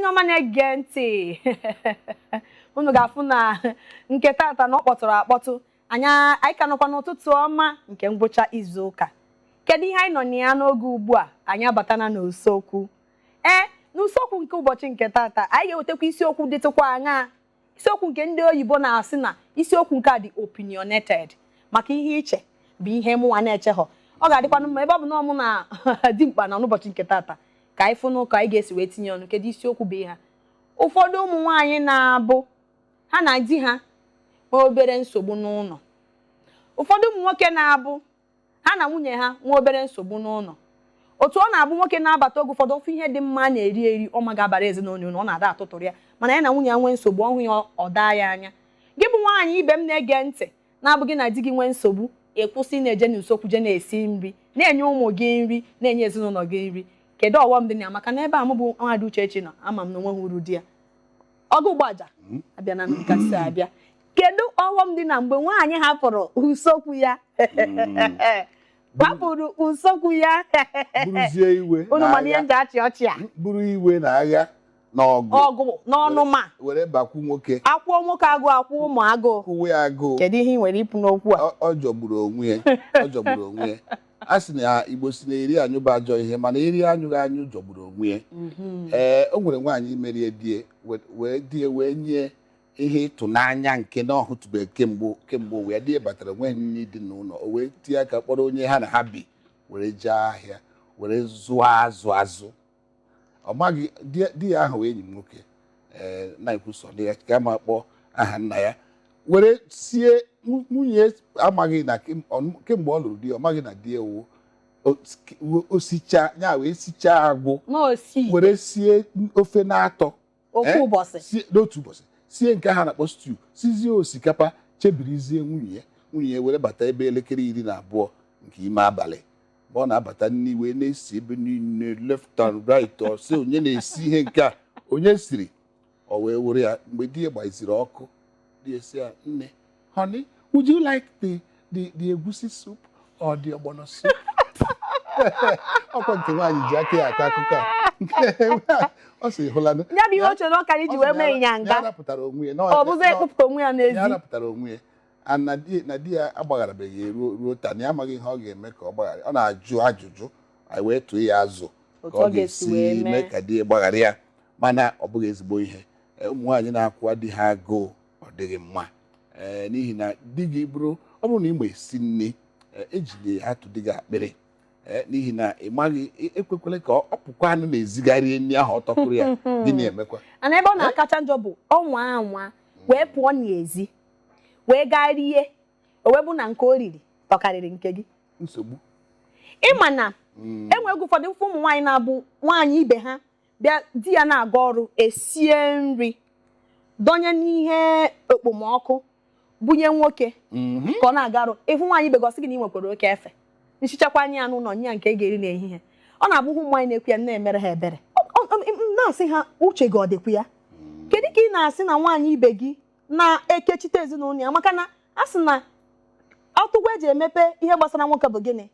anyị ọma na-ege ntị unu ga-afụ na nke tata na ọ kpọtụrụ akpọtụ anyị ka nọkwa n'ụtụtụ ọma nke ngwụcha izu ụka. Kedu ihe anyị nọ na ya n'oge ugbu a? Anyị abatana n'usekwu. N'usekwu nke ụbọchị nke tata anyị ga-ewetakwa isiokwu dịtụkwa anya. Isiokwu nke ndị oyibo na-asị na isiokwu nke a dị opinionated, maka ihe iche bụ ihe mụnwa na-echeghọ. Ọ ga-adịkwanụ mma ebe ọ bụ na ọmụ na dimkpa na n'ụbọchị nke tata ka anyị fụ n'ụka anyị ga-esi wee tinye ọnụ kedu isiokwu bụ ha. Ụfọdụ ụmụ nwaanyị na-abụ ha na di ha nwee obere nsogbu n'ụlọ. Ụfọdụ ụmụ nwoke na-abụ ha na nwunye ha nwee obere nsogbu n'ụlọ. Otu ọ na-abụ nwoke na-abata oge ụfọdụ ofu ihe dị mma na-eri eri ọma ga-abara ezinụlọ ụlọ, ọ na-ada atụtụrụ ya, mana ya na nwunye ya nwee nsogbu ọhụ ya ọ daa ya anya. Gị bụ nwaanyị ibe m na-ege ntị na-abụghị na di gị nwee nsogbu, ekwụsị na-eje n'usekwu je na-esi nri, na-enye ụmụ gị nri, na-enye ezinụlọ gị nri. Kedu ọghọm dị na ya? Maka na ebe a mụ bụ Nwadị Uchechi nọ, ama m na onwe ha uru di ya. Ọgụ gbaja abịa na nkasi abịa. Kedu ọghọm dị na mgbe nwaanyị hapụrụ usekwu ya hapụrụ usekwu ya buruzie iwe unu mana ihe ndị achị ọchị a buru iwe na agha na ọgụ n'ọnụma were bakwu nwoke akwụọ nwoke agụ akwụ ụmụ agụ kwụwe ya agụ. kedu ihe ị nwere ikwu n'okwu a? Ọ jọgburu onwe ya, ọ jọgburu onwe ya. A sị na Igbo si na eri anyụ bụ ajọ ihe, mana eri anyụghị anyụ jọgburu onwe ya. O nwere nwaanyị merie die wee nye ihe ịtụnanya nke na ọhụtụbeghị kemgbe owe ya. Die batara nwe nri dị n'ụlọ, o wee tie aka kpọrọ onye ha na ha bi were jee ahịa were zụọ azụ. Ọ maghị di ya ahụ enyi m nwoke na-ekwuso dị ya ka ma kpọọ aha nna ya were sie nwunye amaghị na kemgbe ọ lụrụ di ya, ọ maghị na di ya osicha ya wee sichaa agwụ were sie ofe na-atọ n'otu ụbọchị, sie nke ha na-akpọ stew, sizie osikapa, chebirizie nwunye ya were bata ebe elekere 12 nke ime abalị. Mgbe ọ na-abata nri wee na-esi ebe niile left and right, ọ sị onye na-esi ihe nke a, onye siri, ọ wee were ya. Mgbe di ya gbaziri ọkụ, di ya sị ya, nne, honey, would you like the egusi soup or the ogbono soup? Ọkwa nke nwaanyị ji aka ya akọ akụkọ a. Ọ sị hụlanụ ya bụ ihe o chere ọka iji wee mee ịnyanga. Ya rapụtara onwe ya, ọ bụzi ekpụpụta onwe ya n'ezi. Ya rapụtara onwe ya na di ya agbagharabeghị ruo taa, na ya amaghị ihe ọ ga-eme ka ọ gbaghara. Ọ na-ajụ ajụjụ, anyị wee tụọ ya azụ ka ọ ga-esi mee ka di ya gbaghara ya, mana ọ bụghị ezigbo ihe. Ụmụ nwaanyị na-akwụwa di ha agụụ ọ dịghị mma, n'ihi na di gị ọ bụrụ na ị ma esi nri, ejide atụ di gị akpịrị, n'ihi na ị maghị, ekwekwele ka ọ pụkwa anụ na-ezigharị nri ahụ ọ tọkụrụ ya dị na-emekwa. Ana ebe ọ na-akacha njọ bụ ọnwa anwa wee pụọ n'ezi wee gaa rie, o wee bụ na nke o riri tọkarịrị nke gị. Nsogbu ịma na enwego ụfọdụ ụmụ nwaanyị na-abụ nwaanyị ibe ha bịa di ya na-aga ọrụ, esie nri donye n'ihe okpomọkụ bunye nwoke ka ọ na-agarụ. Ịhụ nwaanyị ibe gosi gị na ị nwekwara oke efe, nchichakwa anya ya n'ụlọ nya nke ị ga-eri n'ehihie. Ọ na-abụ ụmụ nwaanyị na-ekwu ya na-emere ha ebere, na-asị ha uche gị ọ dịkwa ya. Kedu ka ị na-asị na nwaanyị ibe gị na-ekechite ezinụlọ ya? Maka na a sị na ọtụgwọ eji emepe ihe gbasara nwoke bụ gịnị?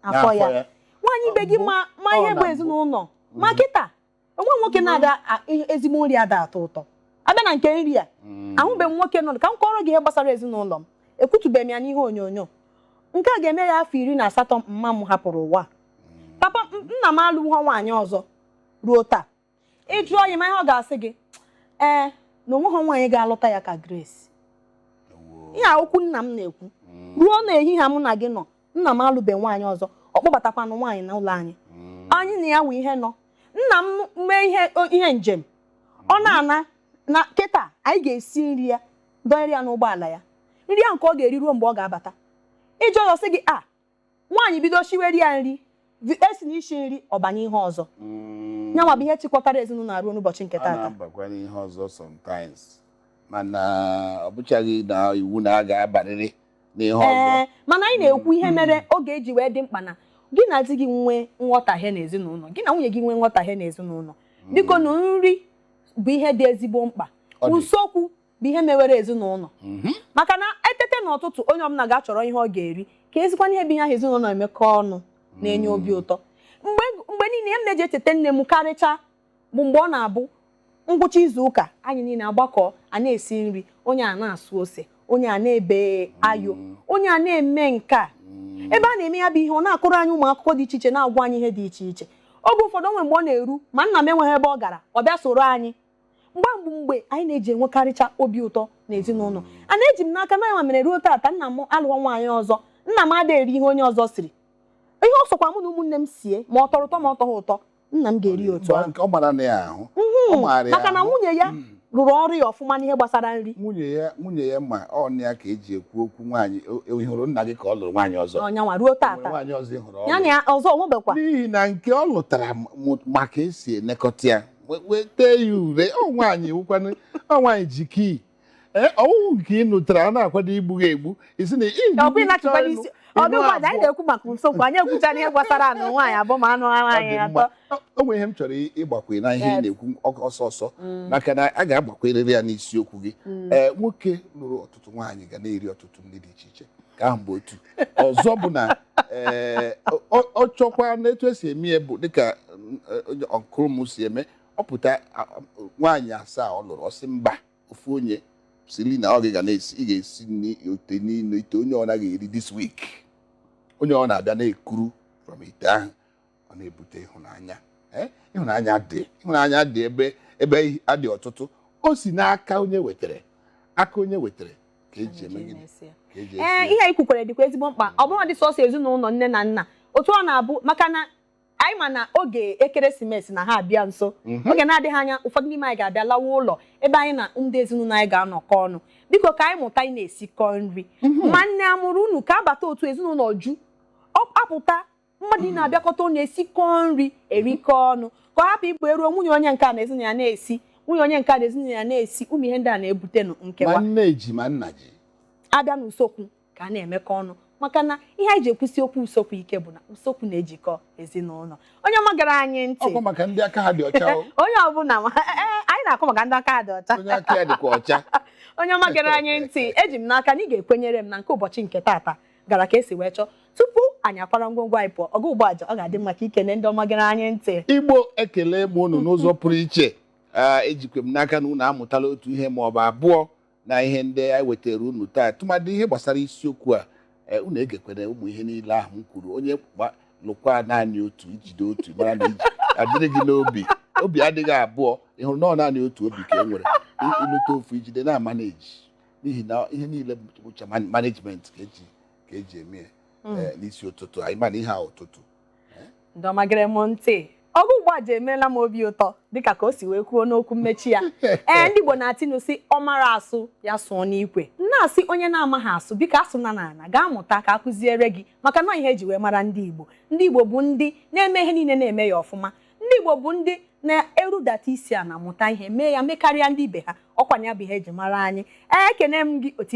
Afọ ya. Nwaanyị ibe gị ma ihe bụ ezinụlọ ma kịta onwe nwoke na-aga ezigbo nri ada atọ ụtọ. Abịa na nke nri a, ahụbeghị m nwoke nọ ka m kọrọ gị ihe gbasara ezinụlọ m, ekwutubeghị m ya n'ihe onyonyo. Nke a ga-eme ya afọ 18 mma m hapụrụ ụwa. Papa nna m alụghị nwaanyị ọzọ ruo taa. Ịjụọ ya ma ihe ọ ga-asị gị, na onweghị nwaanyị ga-alụta ya ka Grace. Ihe a okwu nna m na-ekwu. Ruo n'ehihie mụ na gị nọ, nna m alụbeghị nwaanyị ọzọ, ọ kpọbatakwanụ nwaanyị n'ụlọ anyị. Anyị na ya wee ihe nọ. Nna m mee ihe njem, ọ na-ana na kịta anyị ga-esi nri ya dọnyere ya n'ụgbọala ya. Nri ya nke ọ ga-eri ruo mgbe ọ ga-abata. Iji ọzọ sị gị nwaanyị bido shiweri ya nri, esi na ishi nri ọbanye ihe ọzọ. Ya nwa bụ ihe chịkọtara ezinụlọ ruo n'ụbọchị nke taata. Ihe ọzọ sometimes, mana ọ bụchaghị na iwu na a ga-abarịrị n'ihe ọzọ. Mana anyị na-ekwu ihe mere oge eji wee dị mkpa na gị na di gị nwee nghọtahie n'ezinụlọ, gị na nwunye gị nwee nghọtahie n'ezinụlọ. Biko na nri bụ ihe dị ezigbo mkpa. Usekwu bụ ihe mewere ezinụlọ. Maka na etete n'ụtụtụ onye ọbụla ga-achọrọ ihe ọ ga-eri, ka ezikwana ihe bụ ihe ahụ ezinụlọ emekọ ọnụ na-enye obi ụtọ. Mgbe niile m na-eji echeta nne m karịcha bụ mgbe ọ na-abụ ngwụcha izu ụka anyị niile agbakọ a na-esi nri, onye a na-asụ ose, onye a na-ebe ayo, onye a na-eme nke a. Ebe a na-eme ya bụ ihe ọ na-akụrụ anyị ụmụ akwụkwọ dị iche iche na-agwa anyị ihe dị iche iche. Oge ụfọdụ onwe mgbe ọ na-eru ma nna m enweghị ebe ọ gara ọ bịa soro anyị. Mgbe anyị na-eji enwekarịcha obi ụtọ n'ezinụlọ. A na-eji m n'aka na ya mere ruo taata nna m alụọ nwaanyị ọzọ, nna m adịghị eri ihe onye ọzọ siri. Ihe ọ sọkwa mụ na ụmụnne m sie ma ọ tọrọ ụtọ ma ọ tọghị ụtọ, nna m ga-eri otu ahụ. Ọ mara na ya ahụ. Maka na nwunye ya rụrụ ọrụ ya ọfụma n'ihe gbasara nri. Nwunye ya ma ọ ya ka eji ekwu okwu nwaanyị hụrụ nna gị ka ọ lụrụ nwaanyị ọzọ. Ọnyanwa ruo taata. Nwaanyị ọzọ hụrụ ya na ọzọ onwebekwa. N'ihi na nke ọ lụtara maka esi elekọta ya weta ya ure. Nwaanyị wụkwanụ nwaanyị ji kii. Ọwụwụ nke ị nụtara na-akwado igbu ha egbu isi na anyị na-ekwu maka nsogbu, anyị ekwuchana ihe gbasara anụ nwaanyị abụọ ma anụ nwaanyị atọ. O nwere ihe m chọrọ ịgbakwe na ihe ị na-ekwu ọsọ ọsọ maka na a ga-agbakwerịrị ya n'isiokwu gị. Nwoke lụrụ ọtụtụ nwaanyị ga na-eri ọtụtụ ndị dị iche iche ka ahụ bụ otu. Ọzọ bụ na ọ chọkwa na etu esi eme ya bụ dịka ọnkụrụ m si eme, ọ pụta nwaanyị 7 ọ lụrụ, ọ sị mba, ofu onye siri na ọ ga-esi ị ga-esi n'ite niile ite onye ọ naghị eri this week. Onye ọ na-abịa na-ekuru from ite ahụ ọ na-ebute ịhụnanya. Ịhụnanya dị ebe adị ọtụtụ. O si n'aka onye wetara ka eji eme gịnị ka eji ihe anyị kwukwere dịkwa ezigbo mkpa. Ọ bụrụ dị sọsọ ezinụlọ nne na nna otu ọ na-abụ, maka na anyị ma na oge ekeresimesi na ha abịa nso, oge na-adịghị anya ụfọdụ n'ime anyị ga-abịa lawa ụlọ ebe anyị na ndị ezinụlọ anyị ga-anọkọ ọnụ. Biko ka anyị mụta anyị na-esikọ nri. Ma nne amụrụ unu ka abata otu ezinụlọ ju apụta mmadụ na-abịakọta ọ na-esikọ nri erikọ ọnụ ka ọ hapụ ịbụ eruo nwunye onye nke a na ezinụlọ ya na-esi, nwunye onye nke a na ezinụlọ ya na-esi. Ụmụ ihe ndị a na-ebute nkewa. Nne ji ma nna ji abịa n'usekwu ka a na-emekọ ọnụ, maka na ihe anyị ji ekwusi okwu usekwu ike bụ na usekwu na-ejikọ ezinụlọ. Onye ọma gara anyị ntị, ọkwa maka ndị aka ha dị ọcha. Onye ọbụla anyị na-akọ maka ndị aka ha dị ọcha. Onye aka ya dịkwa ọcha. Onye ọma gara anyị ntị, eji m n'aka na ị ga-ekwenyere m na nke ụbọchị nke taata gara ka esi wee chọọ. Tupu anyị akwara ngwongwo anyị pụọ, ọga ugbo aja ọ ga-adị maka ikene ndị ọma gara anyị ntị. Igbo ekele m unu n'ụzọ pụrụ iche. Ejikwe m n'aka na unu amụtala otu ihe ma ọ bụ abụọ na ihe ndị anyị wetara unu taa, tụmadị ihe gbasara isiokwu a. Unu egekwere ụmụ ihe niile ahụ m kwuru. Onye lụkwa naanị otu ijide otu mara na adịrị gị n'obi, obi adịghị abụọ. Ị hụrụ na ọ naanị otu obi ka e nwere. Ịlụta ofu ijide na-amaneji, n'ihi na ihe niile bụcha management ka eji eme n'isi ụtụtụ. Anyị ma na ihe a ụtụtụ. Ndị ọma gere m ntị, ọgụ ugbu a ji emeela m obi ụtọ dịka ka o si wee kwuo n'okwu mmechi ya. Ndị Igbo na-atịnụ si ọ mara asụ ya sụọ n'ikwe. Na-asị onye na-amaghị asụ biko asụ na n'ala gaa mụta ka akụziere gị, maka na ihe eji wee mara ndị Igbo. Ndị Igbo bụ ndị na-eme ihe niile na-eme ya ọfụma. Ndị Igbo bụ ndị na-erudata isi a na mụta ihe mee ya mekarịa ndị ibe ha. Ọkwanye ya bụ ihe eji mara anyị. Ekene m gị otu